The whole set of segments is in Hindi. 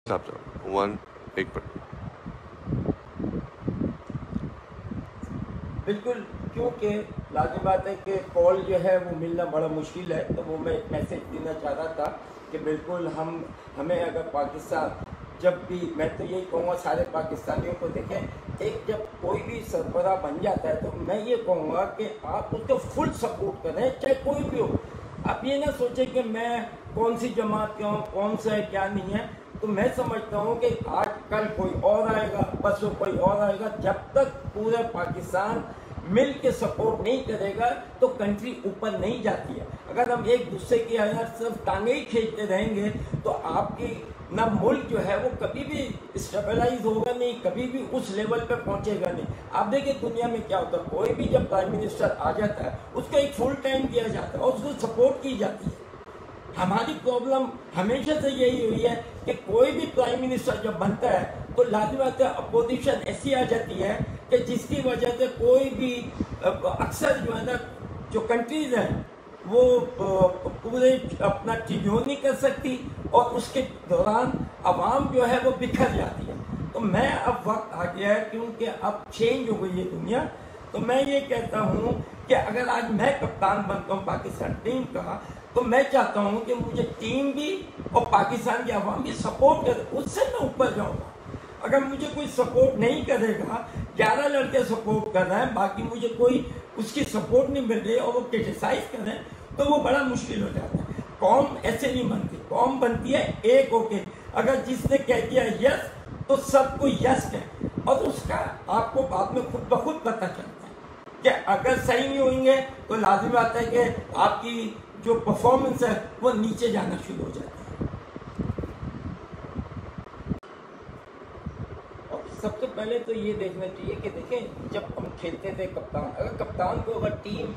साहब वन एक पर बिल्कुल, क्योंकि लाज़िम बात है कि कॉल जो है वो मिलना बड़ा मुश्किल है, तो वो मैं एक मैसेज देना चाह रहा था कि बिल्कुल हमें अगर पाकिस्तान जब भी, मैं तो यही कहूँगा सारे पाकिस्तानियों को देखें, एक जब कोई भी सरबराह बन जाता है तो मैं ये कहूँगा कि आप उसको फुल सपोर्ट करें, चाहे कोई भी हो। आप ये ना सोचें कि मैं कौन सी जमात का हूँ, कौन सा है क्या नहीं है। तो मैं समझता हूँ कि आज कल कोई और आएगा, परसों कोई और आएगा, जब तक पूरा पाकिस्तान मिल के सपोर्ट नहीं करेगा तो कंट्री ऊपर नहीं जाती है। अगर हम एक दूसरे की अगर सिर्फ टांगे ही खींचते रहेंगे तो आपकी ना मुल्क जो है वो कभी भी स्टेबलाइज होगा नहीं, कभी भी उस लेवल पे पहुंचेगा नहीं। आप देखिए दुनिया में क्या होता है, कोई भी जब प्राइम मिनिस्टर आ जाता है उसको एक फुल टाइम दिया जाता है और उसको सपोर्ट की जाती है। हमारी प्रॉब्लम हमेशा से यही हुई है कि कोई भी प्राइम मिनिस्टर जब बनता है तो लाजवाब अपोजिशन ऐसी आ जाती है कि जिसकी वजह से कोई भी अक्सर जो है ना, जो कंट्रीज हैं वो पूरे अपना चीजों नहीं कर सकती और उसके दौरान अवाम जो है वो बिखर जाती है। तो मैं अब वक्त आ गया है क्योंकि अब चेंज हो गई है दुनिया। तो मैं ये कहता हूँ कि अगर आज मैं कप्तान बनता हूँ पाकिस्तान टीम का, तो मैं चाहता हूँ कि मुझे टीम भी और पाकिस्तान की आवाम भी सपोर्ट करे, उससे मैं ऊपर जाऊँगा। अगर मुझे कोई सपोर्ट नहीं करेगा, 11 लड़के सपोर्ट कर रहे हैं, बाकी मुझे कोई उसकी सपोर्ट नहीं मिल रही और वो क्रिटिसाइज कर रहे हैं, तो वो बड़ा मुश्किल हो जाता है। कौम ऐसे नहीं बनती, कौम बनती है एक होके। अगर जिसने कह दिया यस तो सबको यस है, और उसका आपको बाद में खुद ब खुद पता चलता है कि अगर सही नहीं होंगे तो लाजिम आता है कि आपकी जो परफॉर्मेंस है वो नीचे जाना शुरू हो जाता है। और सबसे पहले तो ये देखना चाहिए कि देखें, जब हम खेलते थे कप्तान, अगर कप्तान को अगर टीम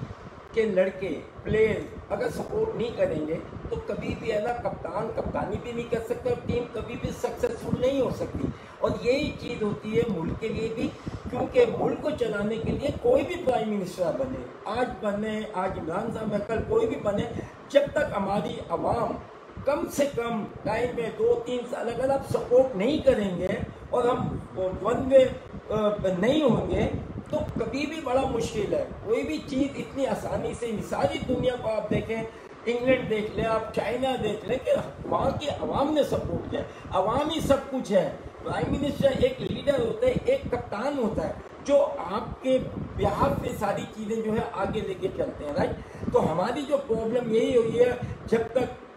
के लड़के प्लेयर्स अगर सपोर्ट नहीं करेंगे तो कभी भी है ना, कप्तान कप्तानी भी नहीं कर सकता और टीम कभी भी सक्सेसफुल नहीं हो सकती। और यही चीज़ होती है मुल्क के लिए भी, क्योंकि मुल्क को चलाने के लिए कोई भी प्राइम मिनिस्टर बने, आज इमरान साहब है, कल कोई भी बने, जब तक हमारी आवाम कम से कम टाइम में 2-3 साल अगर आप सपोर्ट नहीं करेंगे और हम वन वे नहीं होंगे तो कभी भी बड़ा मुश्किल है। कोई भी चीज़ इतनी आसानी से, सारी दुनिया को आप देखें, इंग्लैंड देख लें, आप चाइना देख लें, कि वहाँ की आवाम ने सपोर्ट किया, आवाम ही सब कुछ है। प्राइम मिनिस्टर एक लीडर होता है, एक कप्तान होता है जो आपके बिहार पे सारी चीज़ें जो है आगे लेके चलते हैं, राइट। तो हमारी जो प्रॉब्लम यही हुई है,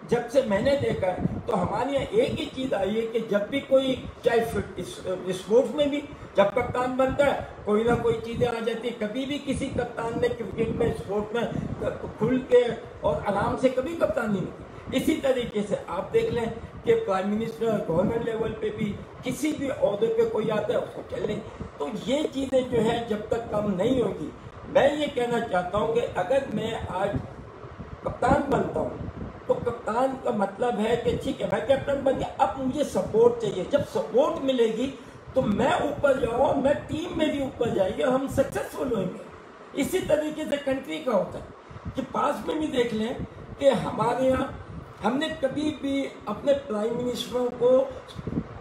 जब से मैंने देखा है तो हमारे यहाँ एक ही चीज़ आई है कि जब भी कोई, चाहे स्पोर्ट्स में भी जब कप्तान बनता है कोई ना कोई चीज़ें आ जाती है। कभी भी किसी कप्तान ने क्रिकेट में, स्पोर्ट में खुल के और आराम से कभी कप्तानी नहीं की। इसी तरीके से आप देख लें कि प्राइम मिनिस्टर गवर्नमेंट लेवल पे भी किसी भी ओहदे पे कोई आता है उसको चल लें। तो ये चीज़ें जो है जब तक कम नहीं होगी, मैं ये कहना चाहता हूँ कि अगर मैं आज कप्तान बनता हूँ तो कप्तान का मतलब है कि ठीक है मैं कैप्टन बन गया, अब मुझे सपोर्ट चाहिए। जब सपोर्ट मिलेगी तो मैं ऊपर जाऊँ, मैं टीम में भी ऊपर जाएगी और हम सक्सेसफुल होंगे। इसी तरीके से कंट्री का होता है कि पास में भी देख लें कि हमारे यहाँ हमने कभी भी अपने प्राइम मिनिस्टरों को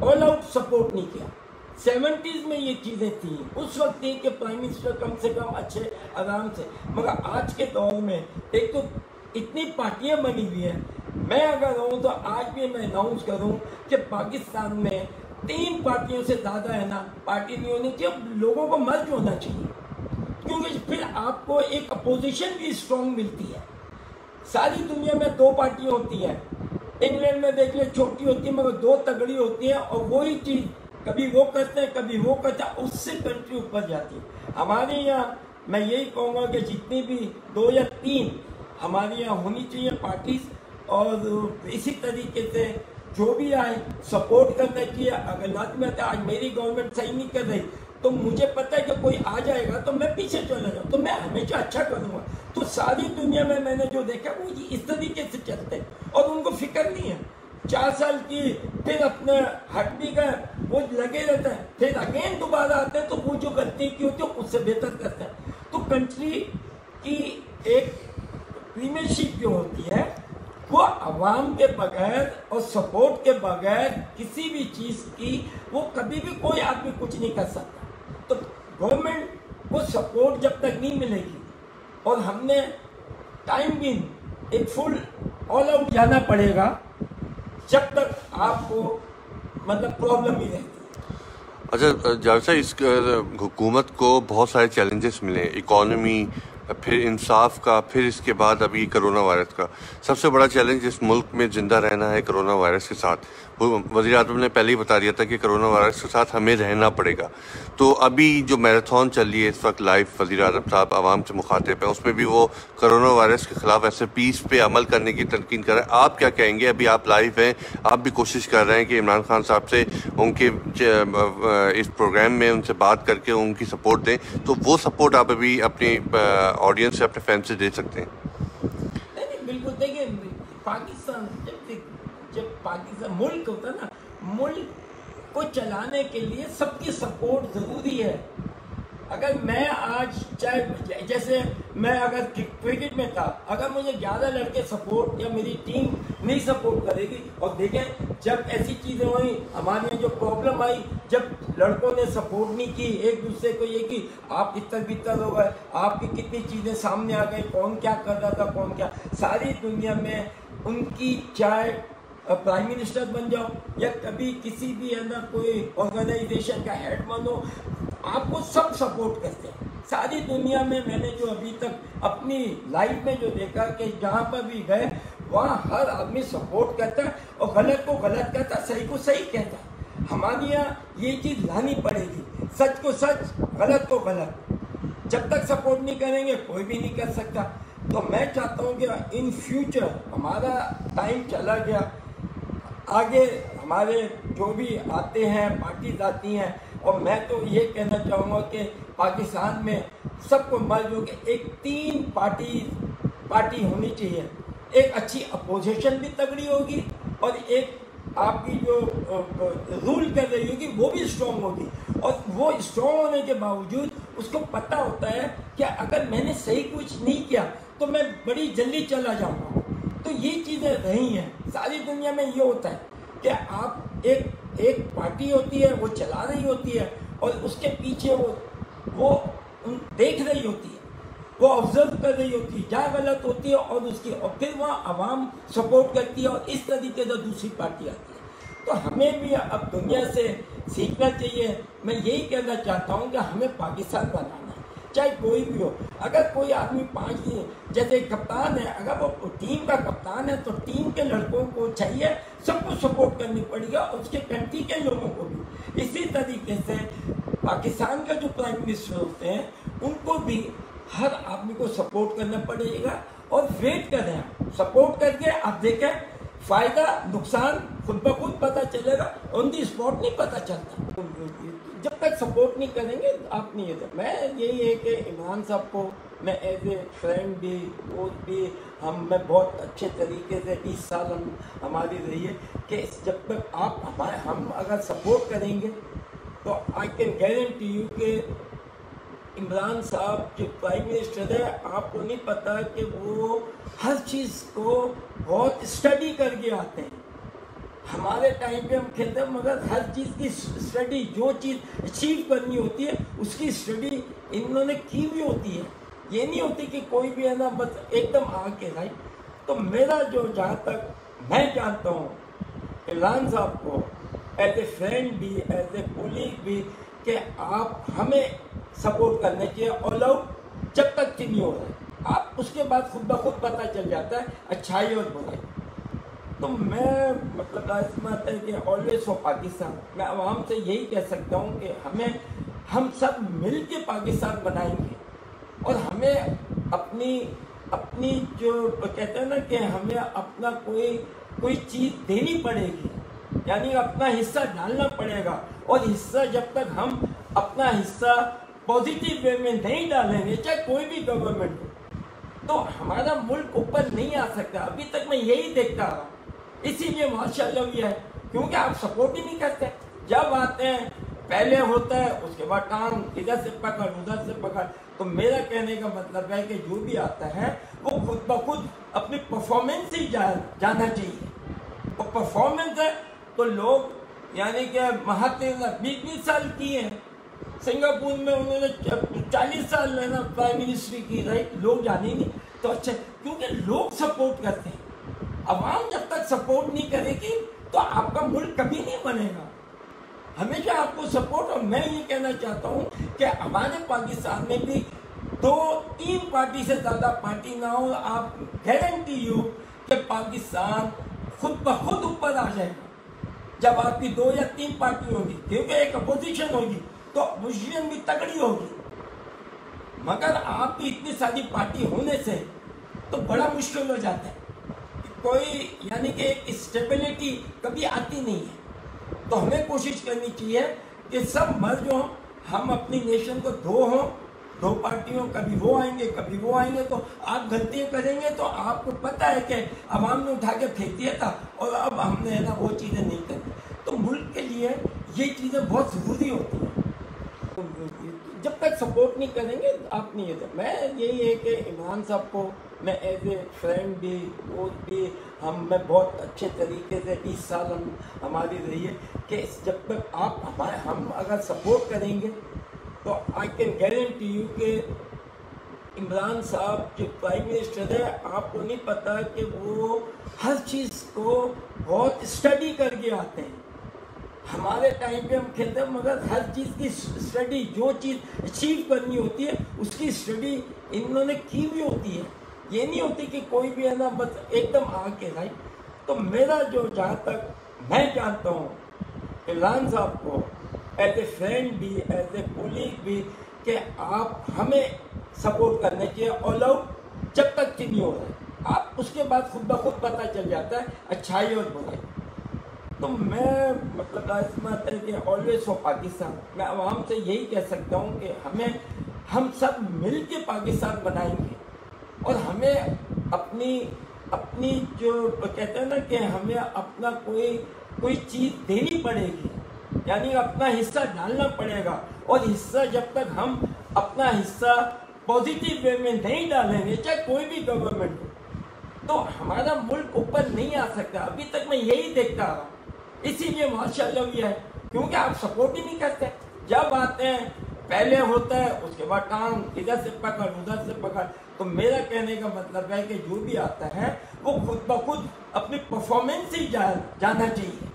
ऑल आउट सपोर्ट नहीं किया। 70s में ये चीज़ें थी, उस वक्त थी कि प्राइम मिनिस्टर कम से कम अच्छे आराम से, मगर आज के दौर में एक तो इतनी पार्टियां बनी हुई हैं। मैं अगर रहूँ तो आज भी मैं अनाउंस करूँ कि पाकिस्तान में 3 पार्टियों से ज़्यादा है ना पार्टी नहीं होनी चाहिए, लोगों को मर्ज होना चाहिए, क्योंकि फिर आपको एक अपोजिशन भी स्ट्रॉन्ग मिलती है। सारी दुनिया में 2 पार्टियां होती हैं, इंग्लैंड में देख ले छोटी होती है मगर 2 तगड़ी होती है, और वही चीज़ कभी वो करते हैं कभी वो करते हैं, उससे कंट्री ऊपर जाती है। हमारे यहाँ मैं यही कहूँगा कि जितनी भी 2 या 3 हमारे यहाँ होनी चाहिए पार्टीज, और इसी तरीके से जो भी आए सपोर्ट करना चाहिए। अगर लात में आज मेरी गवर्नमेंट सही नहीं कर रही तो मुझे पता है कि कोई आ जाएगा तो मैं पीछे चला जाऊँ, तो मैं हमेशा अच्छा करूँगा। तो सारी दुनिया में मैंने जो देखा वो इस तरीके से चलते हैं और उनको फिक्र नहीं है। 4 साल की फिर अपने हट भी गए, वो लगे रहते हैं, फिर अगेन दोबारा आते हैं तो वो जो गलती की होती है उससे बेहतर करते हैं। तो कंट्री की एक प्रीमियरशिप जो होती है वो अवाम के बगैर और सपोर्ट के बगैर किसी भी चीज़ की वो कभी भी कोई आदमी कुछ नहीं कर सकता। तो गवर्नमेंट को सपोर्ट जब तक नहीं मिलेगी और हमने टाइम भी एक फुल ऑल आउट जाना पड़ेगा जब तक आपको मतलब प्रॉब्लम ही रहती है। अच्छा जावेद साहब, इस हुकूमत को बहुत सारे चैलेंजेस मिले, इकॉनमी, फिर इंसाफ का, फिर इसके बाद अभी कोरोना वायरस का। सबसे बड़ा चैलेंज इस मुल्क में ज़िंदा रहना है कोरोना वायरस के साथ। वज़ीर आज़म ने पहले ही बता दिया था कि कोरोना वायरस के साथ हमें रहना पड़ेगा। तो अभी जो मैराथन चल रही है इस वक्त लाइव, वज़ीर आज़म साहब आवाम से मुखातिब है, उसमें भी वो कोरोना वायरस के ख़िलाफ़ SOPs पे अमल करने की तलकीन कर रहे हैं। आप क्या कहेंगे? अभी आप लाइव हैं, आप भी कोशिश कर रहे हैं कि इमरान खान साहब से उनके इस प्रोग्राम में उनसे बात करके उनकी सपोर्ट दें, तो वो सपोर्ट आप अभी अपनी ऑडियंस से, अपने फैन से दे सकते हैं? नहीं, बिल्कुल। देखिए, पाकिस्तान जब पाकिस्तान मुल्क होता है ना, मुल्क को चलाने के लिए सबकी सपोर्ट ज़रूरी है। अगर मैं आज चाहे जैसे मैं अगर क्रिकेट में था, अगर मुझे 11 लड़के सपोर्ट या मेरी टीम नहीं सपोर्ट करेगी, और देखें जब ऐसी चीज़ें हुई हमारे यहाँ जो प्रॉब्लम आई, जब लड़कों ने सपोर्ट नहीं की, एक दूसरे को ये कि आप इतर बितर हो गए, आपकी कितनी चीज़ें सामने आ गई, कौन क्या कर रहा था, कौन क्या, सारी दुनिया में उनकी चाहे प्राइम मिनिस्टर बन जाओ या कभी किसी भी है ना कोई ऑर्गेनाइजेशन का हेड बनो, आपको सब सपोर्ट करते हैं सारी दुनिया में। मैंने जो अभी तक अपनी लाइफ में जो देखा कि जहाँ पर भी गए वहाँ हर आदमी सपोर्ट करता है और गलत को गलत कहता है, सही को सही कहता है। हमारे यहाँ ये चीज़ लानी पड़ेगी, सच को सच, गलत को गलत। जब तक सपोर्ट नहीं करेंगे कोई भी नहीं कर सकता। तो मैं चाहता हूँ कि इन फ्यूचर हमारा टाइम चला गया, आगे हमारे जो भी आते हैं पार्टीज आती हैं, और मैं तो ये कहना चाहूँगा कि पाकिस्तान में सबको मर्ज हो के एक 3 पार्टी होनी चाहिए। एक अच्छी अपोजिशन भी तगड़ी होगी और एक आपकी जो रूल कर रही होगी वो भी स्ट्रॉन्ग होगी, और वो स्ट्रॉन्ग होने के बावजूद उसको पता होता है कि अगर मैंने सही कुछ नहीं किया तो मैं बड़ी जल्दी चला जाऊँगा। तो ये चीज़ें रही हैं सारी दुनिया में। ये होता है कि आप एक पार्टी होती है वो चला रही होती है और उसके पीछे वो देख रही होती है, वो ऑब्जर्व कर रही होती है जहाँ गलत होती है, और फिर वहाँ आवाम सपोर्ट करती है और इस तरीके से दूसरी पार्टी आती है। तो हमें भी अब दुनिया से सीखना चाहिए। मैं यही कहना चाहता हूँ कि हमें पाकिस्तान बनाना है, चाहे कोई भी हो। अगर कोई आदमी 5 जैसे कप्तान है, अगर वो टीम का कप्तान है तो टीम के लड़कों को चाहिए सबको सपोर्ट करनी पड़ेगा, उसके कंट्री के लोगों को भी। इसी तरीके से पाकिस्तान का जो प्राइम मिनिस्टर होते हैं उनको भी हर आदमी को सपोर्ट करना पड़ेगा, और वेट करें, सपोर्ट करके आप देखें फायदा नुकसान खुद ब खुद पता चलेगा, ऑन दी स्पॉट नहीं पता चलता। जब तक सपोर्ट नहीं करेंगे आप नहीं है। मैं यही है कि इमरान साहब को मैं एज ए फ्रेंड भी, दोस्त भी, मैं बहुत अच्छे तरीके से 20 साल हमारी रही है कि जब तक हम अगर सपोर्ट करेंगे तो आई कैन गारंटी यू कि इमरान साहब जो प्राइम मिनिस्टर है, आपको नहीं पता कि वो हर चीज़ को बहुत स्टडी करके आते हैं। हमारे टाइम पे हम खेलते हैं, मगर हर चीज़ की स्टडी, जो चीज़ अचीव करनी होती है उसकी स्टडी इन्होंने की भी होती है। ये नहीं होती कि कोई भी है ना बस एकदम आके राइट। तो मेरा जो जहाँ तक मैं जानता हूँ इमरान साहब को एज ए फ्रेंड भी, एज ए कोलीग भी, कि आप हमें सपोर्ट करने चाहिए ऑल आउट जब तक कि नहीं हो रहा है। आप उसके बाद खुद ब खुद पता चल जाता है अच्छाई और बुराई। तो मैं मतलब लाजमत है कि ऑलवेज फॉर पाकिस्तान। मैं आवाम से यही कह सकता हूँ कि हम सब मिल के पाकिस्तान बनाएंगे, और हमें अपनी जो कहते हैं ना कि हमें अपना कोई चीज़ देनी पड़ेगी, यानी अपना हिस्सा डालना पड़ेगा। और हिस्सा जब तक हम अपना हिस्सा पॉजिटिव वे में नहीं डालेंगे, चाहे कोई भी गवर्नमेंट हो, तो हमारा मुल्क ऊपर नहीं आ सकता। अभी तक मैं यही देखता रहा, इसीलिए माशाल्लाह भी है, क्योंकि आप सपोर्ट ही नहीं करते। जब आते हैं पहले होता है, उसके बाद टांग इधर से पकड़ उधर से पकड़। तो मेरा कहने का मतलब है कि जो भी आता है वो खुद ब खुद अपनी परफॉर्मेंस से ही जाना चाहिए। और परफॉर्मेंस है तो लोग यानी कि महात्मा 20-20 साल किए हैं, सिंगापुर में उन्होंने 40 साल लेना प्राइम मिनिस्ट्री की, राइट, लोग जाने नहीं। तो अच्छा, क्योंकि लोग सपोर्ट करते हैं। अवाम जब तक सपोर्ट नहीं करेगी तो आपका मुल्क कभी नहीं बनेगा। हमेशा आपको सपोर्ट। और मैं ये कहना चाहता हूँ कि हमारे पाकिस्तान में भी 2-3 पार्टी से ज़्यादा पार्टी ना हो, आप गारंटी यू कि पाकिस्तान खुद ब खुद ऊपर आ जाएगा। जब आपकी 2 या 3 पार्टी होगी, क्योंकि एक अपोजिशन होगी तो अपोजिशन भी तगड़ी होगी। मगर आपकी इतनी सारी पार्टी होने से तो बड़ा मुश्किल हो जाता है, कोई यानी कि एक स्टेबिलिटी कभी आती नहीं है। तो हमें कोशिश करनी चाहिए कि सब मर्ज हों, हम अपनी नेशन को दो पार्टियों, कभी वो आएंगे कभी वो आएंगे। तो आप गलतियां करेंगे तो आपको पता है कि अवाम ने उठा के फेंक दिया था और अब हमने ना वो चीज़ें नहीं करी। तो मुल्क के लिए ये चीज़ें बहुत ज़रूरी होती हैं। जब तक सपोर्ट नहीं करेंगे आप नहीं है। मैं यही है कि इमरान साहब को मैं एज ए फ्रेंड भी, दोस्त भी, मैं बहुत अच्छे तरीके से 20 साल हमारी रही है कि जब तक हम अगर सपोर्ट करेंगे तो आई कैन गारंटी यू कि इमरान साहब जो प्राइम मिनिस्टर है, आपको नहीं पता कि वो हर चीज़ को बहुत स्टडी करके आते हैं। हमारे टाइम पे हम खेलते हैं, मगर हर चीज़ की स्टडी, जो चीज़ अचीव करनी होती है उसकी स्टडी इन्होंने की भी होती है। ये नहीं होती कि कोई भी है ना बस एकदम आके, राइट। तो मेरा जो जहाँ तक मैं जानता हूँ इमरान साहब को एज ए फ्रेंड भी, एज ए कोलीग भी, कि आप हमें सपोर्ट करने चाहिए ऑल आउट जब तक कि नहीं हो रहा है। आप उसके बाद खुद ब खुद पता चल जाता है अच्छाई और बुराई। तो मैं मतलब लाजमत है कि ऑलवेज फॉर पाकिस्तान, मैं आवाम से यही कह सकता हूँ कि हम सब मिल के पाकिस्तान बनाएंगे। और हमें अपनी जो कहते हैं ना कि हमें अपना कोई चीज़ देनी पड़ेगी, यानी अपना हिस्सा डालना पड़ेगा। और हिस्सा जब तक हम अपना हिस्सा पॉजिटिव वे में नहीं डालेंगे, चाहे कोई भी गवर्नमेंट हो, तो हमारा मुल्क ऊपर नहीं आ सकता। अभी तक मैं यही देखता रहा, इसीलिए माशाल्लाह भी है, क्योंकि आप सपोर्ट ही नहीं करते। जब आते हैं पहले होता है, उसके बाद टांग इधर से पकड़ उधर से पकड़। तो मेरा कहने का मतलब है कि जो भी आता है वो खुद ब खुद अपनी परफॉर्मेंस से ही जाना चाहिए।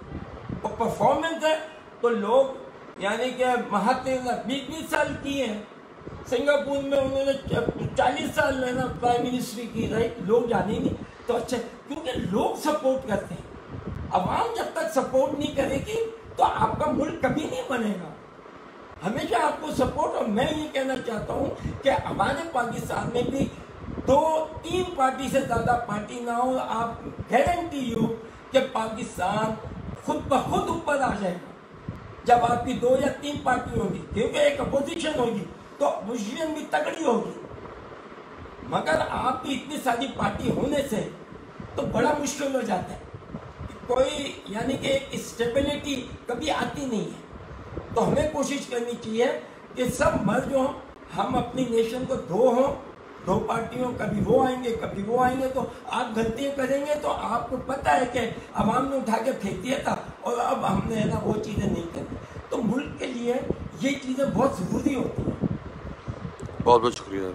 और परफॉर्मेंस है तो लोग यानी कि महात्मा 20-20 साल किए हैं, सिंगापुर में उन्होंने 40 साल लेना प्राइम मिनिस्ट्री की, राइट, लोग जाने नहीं। तो अच्छा, क्योंकि लोग सपोर्ट करते हैं। अवाम जब तक सपोर्ट नहीं करेगी तो आपका मुल्क कभी नहीं बनेगा। हमेशा आपको सपोर्ट। और मैं ये कहना चाहता हूँ कि हमारे पाकिस्तान में भी 2-3 पार्टी से ज़्यादा पार्टी ना हो, आप गारंटी यू कि पाकिस्तान खुद ब खुद ऊपर आ जाएगा। जब आपकी 2 या 3 पार्टी होगी, क्योंकि एक अपोजिशन होगी तो अपोजिशन भी तगड़ी होगी। मगर आपकी इतनी सारी पार्टी होने से तो बड़ा मुश्किल हो जाता है, कोई यानी कि एक स्टेबिलिटी कभी आती नहीं है। तो हमें कोशिश करनी चाहिए कि सब मर्ज हों, हम अपनी नेशन को दो पार्टियों, कभी वो आएंगे कभी वो आएंगे। तो आप गलतियां करेंगे तो आपको पता है कि अवाम ने उठा के फेंक दिया था और अब हमने ना वो चीज़ें नहीं करी। तो मुल्क के लिए ये चीज़ें बहुत ज़रूरी होती हैं। बहुत बहुत शुक्रिया।